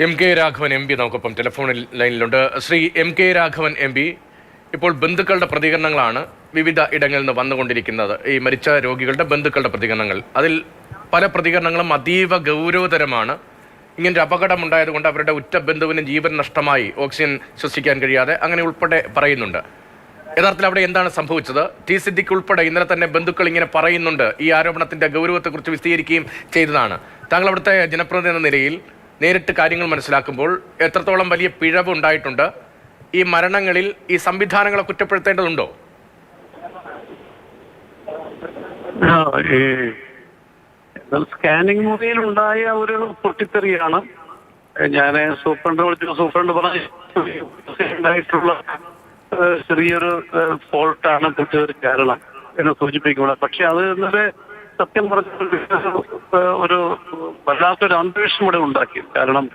M K Raghavan M P നമുക്കൊപ്പം ടെലിഫോണിൽ ലൈനിലുണ്ട്. Shri M K Raghavan M P, ഇപ്പോൾ ബന്ധുക്കളുടെ പ്രതികരണങ്ങളാണ് വിവിധ ഇടങ്ങളിൽ നിന്ന് വന്നുകൊണ്ടിരിക്കുന്നത്. ഈ മരിച്ച രോഗികളുടെ ബന്ധുക്കളുടെ പ്രതികരണങ്ങൾ, അതിൽ പല പ്രതികരണങ്ങളും അതീവ ഗൗരവതരമാണ്. ഇങ്ങനൊരു അപകടമുണ്ടായതുകൊണ്ട് അവരുടെ ഉറ്റ ബന്ധുവിന് ജീവൻ നഷ്ടമായി, ഓക്സിജൻ ശ്വസിക്കാൻ കഴിയാതെ, അങ്ങനെ ഉൾപ്പെടെ പറയുന്നുണ്ട്. യഥാർത്ഥത്തിൽ അവിടെ എന്താണ് സംഭവിച്ചത്? ടി സിദ്ദിഖ് ഉൾപ്പെടെ ഇന്നലെ തന്നെ ബന്ധുക്കൾ ഇങ്ങനെ പറയുന്നുണ്ട്. ഈ ആരോപണത്തിന്റെ ഗൗരവത്തെക്കുറിച്ച് വിശദീകരിക്കുകയും ചെയ്തതാണ്. താങ്കൾ അവിടുത്തെ ജനപ്രതിനിധി എന്ന നിലയിൽ നേരിട്ട് കാര്യങ്ങൾ മനസ്സിലാക്കുമ്പോൾ എത്രത്തോളം വലിയ പിഴവ് ഉണ്ടായിട്ടുണ്ട്? ഈ മരണങ്ങളിൽ ഈ സംവിധാനങ്ങളെ കുറ്റപ്പെടുത്തേണ്ടതുണ്ടോ? സ്കാനിങ് മുറിയിലുണ്ടായ ഒരു പൊട്ടിത്തെറിയാണ്. ഞാൻ സൂപ്രണ്ട് പറഞ്ഞിട്ടുള്ള ചെറിയൊരു ഫോൾട്ടാണ് പൊട്ടിത്തെറി കാരണം എന്ന് സൂചിപ്പിക്കുന്നത്. പക്ഷെ അത് ഇന്നലെ സത്യം പറഞ്ഞ ഒരു വല്ലാത്തൊരു അന്തരീക്ഷം ഇവിടെ ഉണ്ടാക്കി. കാരണം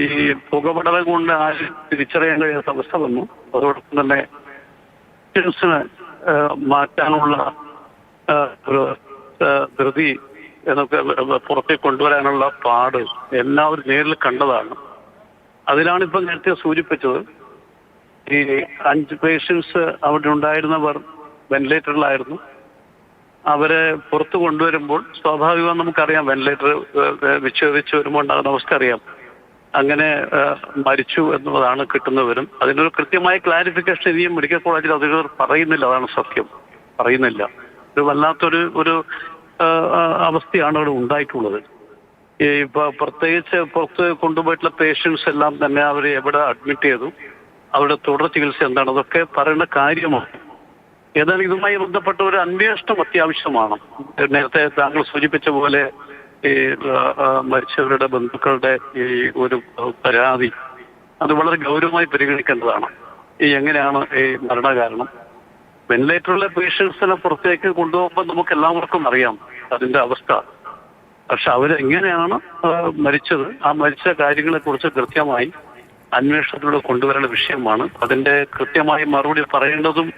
ഈ പുകപടലം കൊണ്ട് ആരും തിരിച്ചറിയാൻ കഴിയാത്ത അവസ്ഥ വന്നു. അതോടൊപ്പം തന്നെ മാറ്റാനുള്ള ഒരു ധൃതി എന്നൊക്കെ പുറത്തേക്ക് കൊണ്ടുവരാനുള്ള പാട് എല്ലാവരും നേരിൽ കണ്ടതാണ്. അതിലാണ് ഇപ്പം നേരത്തെ സൂചിപ്പിച്ചത്. ഈ 5 പേഷ്യൻസ് അവിടെ ഉണ്ടായിരുന്നവർ വെന്റിലേറ്ററിലായിരുന്നു. അവരെ പുറത്തു കൊണ്ടുവരുമ്പോൾ സ്വാഭാവികമായി നമുക്കറിയാം, വെന്റിലേറ്റർ വിച്ഛേദിച്ച് വരുമ്പോൾ ഉണ്ടാകുന്ന അവസ്ഥ അറിയാം. അങ്ങനെ മരിച്ചു എന്നുള്ളതാണ് കിട്ടുന്നവരും. അതിനൊരു കൃത്യമായ ക്ലാരിഫിക്കേഷൻ ഇനിയും മെഡിക്കൽ കോളേജിൽ അധികൃതർ പറയുന്നില്ല. അതാണ് സത്യം, പറയുന്നില്ല. ഒരു വല്ലാത്തൊരു അവസ്ഥയാണ് അവിടെ ഉണ്ടായിട്ടുള്ളത്. ഇപ്പൊ പ്രത്യേകിച്ച് പുറത്ത് കൊണ്ടുപോയിട്ടുള്ള പേഷ്യൻസ് എല്ലാം തന്നെ അവർ എവിടെ അഡ്മിറ്റ് ചെയ്തു, അവരുടെ തുടർ ചികിത്സ എന്താണ്, അതൊക്കെ പറയേണ്ട കാര്യമാണ്. ഏതായാലും ഇതുമായി ബന്ധപ്പെട്ട ഒരു അന്വേഷണം അത്യാവശ്യമാണ്. നേരത്തെ താങ്കൾ സൂചിപ്പിച്ച പോലെ ഈ മരിച്ചവരുടെ ബന്ധുക്കളുടെ ഈ ഒരു പരാതി അത് വളരെ ഗൗരവമായി പരിഗണിക്കേണ്ടതാണ്. ഈ എങ്ങനെയാണ് ഈ മരണകാരണം? വെന്റിലേറ്ററിലെ പേഷ്യൻസിനെ പുറത്തേക്ക് കൊണ്ടുപോകുമ്പോൾ നമുക്ക് എല്ലാവർക്കും അറിയാം അതിന്റെ അവസ്ഥ. പക്ഷെ അവരെങ്ങനെയാണ് മരിച്ചത്, ആ മരിച്ച കാര്യങ്ങളെ കുറിച്ച് കൃത്യമായി അന്വേഷണത്തിലൂടെ കൊണ്ടുവരേണ്ട വിഷയമാണ്. അതിന്റെ കൃത്യമായി മറുപടി പറയേണ്ടതും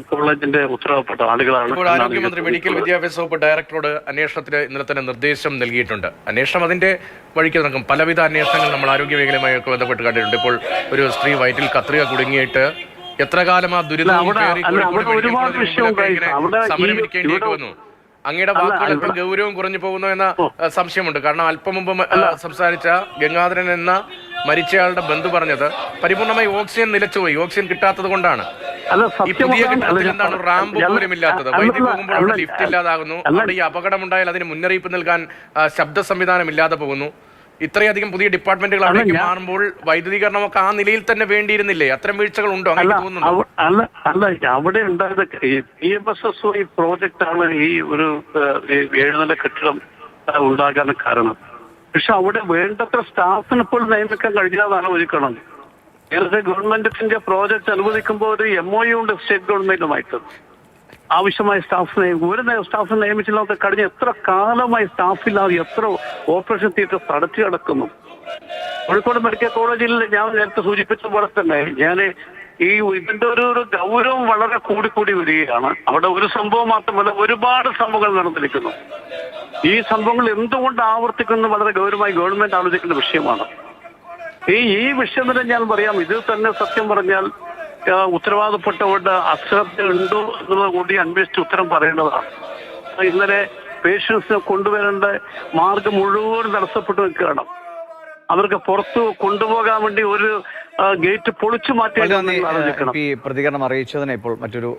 കോളേജിന്റെ ഉത്തരവാദപ്പെട്ട ആളുകളാണ്. ഇപ്പോൾ ആരോഗ്യമന്ത്രി മെഡിക്കൽ വിദ്യാഭ്യാസ വകുപ്പ് ഡയറക്ടറോട് അന്വേഷണത്തിന് ഇന്നലെ തന്നെ നിർദ്ദേശം നൽകിയിട്ടുണ്ട്. അന്വേഷണം അതിന്റെ വഴിക്ക് നടക്കും. പലവിധ അന്വേഷണങ്ങൾ നമ്മൾ ആരോഗ്യ മേഖലയുമായി ഒക്കെ ബന്ധപ്പെട്ട് കണ്ടിട്ടുണ്ട്. ഇപ്പോൾ ഒരു സ്ത്രീ വയറ്റിൽ കത്രിക കുടുങ്ങിയിട്ട് എത്ര കാലം ആ ദുരിതം സമരമിരിക്കേണ്ടിയൊക്കെ വന്നു. അങ്ങയുടെ വാക്കുകൾ എത്ര ഗൗരവം കുറഞ്ഞു പോകുന്നു എന്ന സംശയമുണ്ട്. കാരണം അല്പം മുമ്പ് സംസാരിച്ച ഗംഗാധരൻ എന്ന മരിച്ചയാളുടെ ബന്ധു പറഞ്ഞത് പരിപൂർണമായി ഓക്സിജൻ നിലച്ചുപോയി, ഓക്സിജൻ കിട്ടാത്തത് കൊണ്ടാണ്. ഈ പുതിയ കെട്ടിടത്തിൽ എന്താണ് റാമ്പ് പോലും ഇല്ലാത്തത്? വൈദ്യുതി പോകുമ്പോൾ അവിടെ ലിഫ്റ്റ് ഇല്ലാതാകുന്നു. അവിടെ ഈ അപകടമുണ്ടായാൽ അതിന് മുന്നറിയിപ്പ് നൽകാൻ ശബ്ദ സംവിധാനം ഇല്ലാതെ പോകുന്നു. ഇത്രയധികം പുതിയ ഡിപ്പാർട്ട്മെന്റുകൾ അവിടേക്ക് മാറുമ്പോൾ വൈദ്യുതീകരണമൊക്കെ ആ നിലയിൽ തന്നെ വേണ്ടിയിരുന്നില്ലേ? അത്തരം വീഴ്ചകൾ ഉണ്ടോ? അങ്ങനെ തോന്നുന്നു. അവിടെ ഉണ്ടായത് PMSSY പ്രോജക്റ്റാണ് ഈ ഒരു 7 നില കെട്ടിടം ഉണ്ടാകാൻ കാരണം. പക്ഷെ അവിടെ വേണ്ടത്ര സ്റ്റാഫിന് ഇപ്പോൾ നിയമിക്കാൻ കഴിഞ്ഞാതാണ് ഒരിക്കണം. നേരത്തെ ഗവൺമെന്റിന്റെ പ്രോജക്റ്റ് അനുവദിക്കുമ്പോൾ ഒരു MOU ഉണ്ട് സ്റ്റേറ്റ് ഗവൺമെന്റുമായിട്ട്. ആവശ്യമായ ഒരു സ്റ്റാഫ് നിയമിച്ചില്ലാത്ത കഴിഞ്ഞ എത്ര കാലമായി സ്റ്റാഫില്ലാതെ എത്ര ഓപ്പറേഷൻ തിയേറ്റർ അടച്ചു കിടക്കുന്നു. കോഴിക്കോട് മെഡിക്കൽ കോളേജിൽ ഞാൻ നേരത്തെ സൂചിപ്പിച്ച പോലെ തന്നെ ഇതിന്റെ ഒരു ഗൗരവം വളരെ കൂടിക്കൂടി വരികയാണ്. അവിടെ ഒരു സംഭവം മാത്രമല്ല, ഒരുപാട് സംഭവങ്ങൾ നടന്നിരിക്കുന്നു. ഈ സംഭവങ്ങൾ എന്തുകൊണ്ട് ആവർത്തിക്കുന്നത് വളരെ ഗൗരവമായി ഗവൺമെന്റ് ആലോചിക്കേണ്ട വിഷയമാണ്. ഈ വിഷയം തന്നെ ഞാൻ പറയാം, ഇതിൽ തന്നെ സത്യം പറഞ്ഞാൽ ഉത്തരവാദപ്പെട്ടവരുടെ അശ്രദ്ധ ഉണ്ടോ എന്നുള്ളത് കൂടി അന്വേഷിച്ച് ഉത്തരം പറയേണ്ടതാണ്. ഇന്നലെ പേഷ്യൻസിനെ കൊണ്ടുവരേണ്ട മാർഗം മുഴുവൻ തടസ്സപ്പെട്ടു നിൽക്കുകയാണ്. അവർക്ക് പുറത്തു കൊണ്ടുപോകാൻ വേണ്ടി ഒരു ഗേറ്റ് പൊളിച്ചു മാറ്റി പ്രതികരണം അറിയിച്ചതിനെ ഇപ്പോൾ മറ്റൊരു